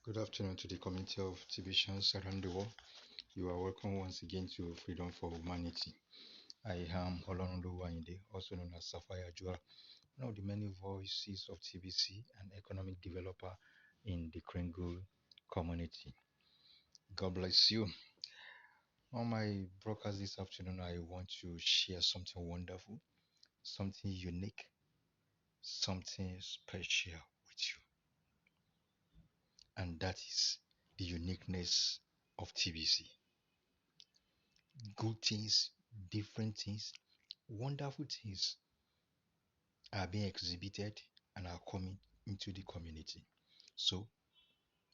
Good afternoon to the community of TVisions around the world. You are welcome once again to Freedom for Humanity. I am Olonolu Wanyide, also known as Sapphire Jua, one of the many voices of TVC and economic developer in the Kringle community. God bless you. On my broadcast this afternoon, I want to share something wonderful, something unique, something special with you, and that is the uniqueness of TVC. Good things, different things, wonderful things are being exhibited and are coming into the community. So,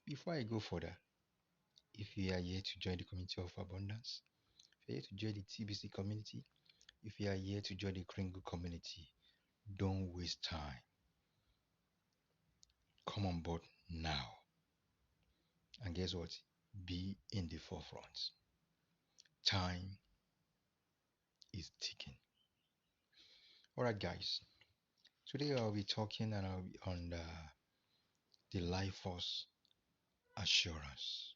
before I go further, if you are here to join the community of abundance, if you're here to join the TBC community, if you are here to join the Kringle community, don't waste time. Come on board now. And guess what? Be in the forefront. Time is ticking. Alright, guys. Today I'll be talking and I'll be on the life force assurance.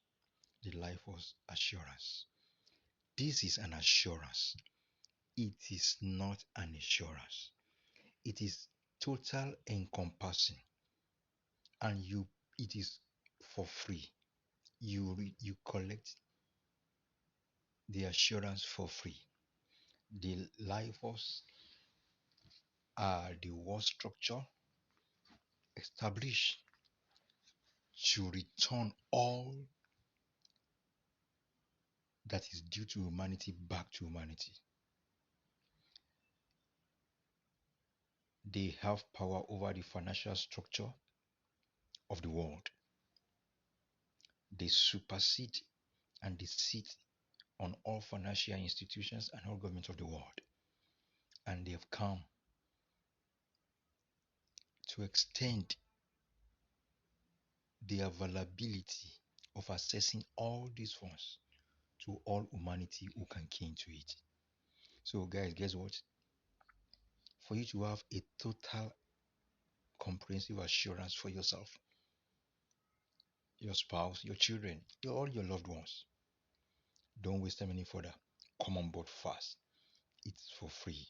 The life force assurance. This is an assurance. It is not an insurance. It is total encompassing, and it is for free. You collect the assurance for free. The life force are the war structure established to return all that is due to humanity back to humanity. They have power over the financial structure of the world. They supersede and they sit on all financial institutions and all governments of the world. And they have come to extend the availability of accessing all these funds to all humanity who can key into it. So guys, guess what? For you to have a total comprehensive assurance for yourself, your spouse, your children, all your loved ones, don't waste time any further. Come on board fast. It's for free.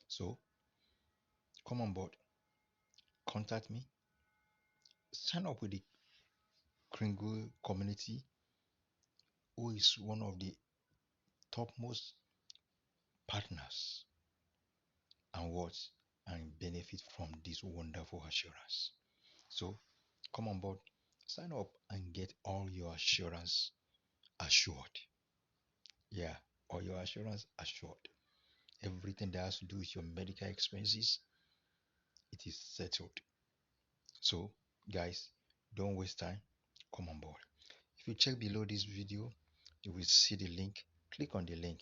So come on board, contact me, sign up with the Kringle community, who is one of the topmost partners and what and benefit from this wonderful assurance. So come on board, sign up and get all your assurance assured. Yeah, all your assurance assured. Everything that has to do with your medical expenses, it is settled. So guys, don't waste time. Come on board. If you check below this video, you will see the link. Click on the link,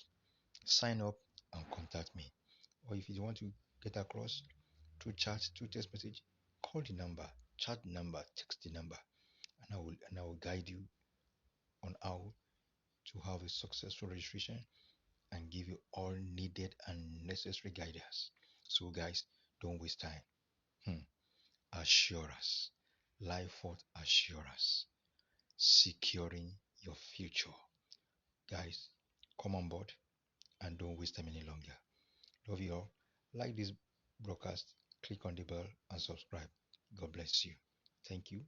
sign up and contact me. Or if you want to get across through chat, through text message, call the number, chat the number, text the number, and I will guide you on how to have a successful registration and give you all needed and necessary guidance. So guys, don't waste time. Assurance, life force assurance, securing your future. Guys, come on board and don't waste time any longer. Love you all. Like this broadcast, click on the bell and subscribe. God bless you. Thank you.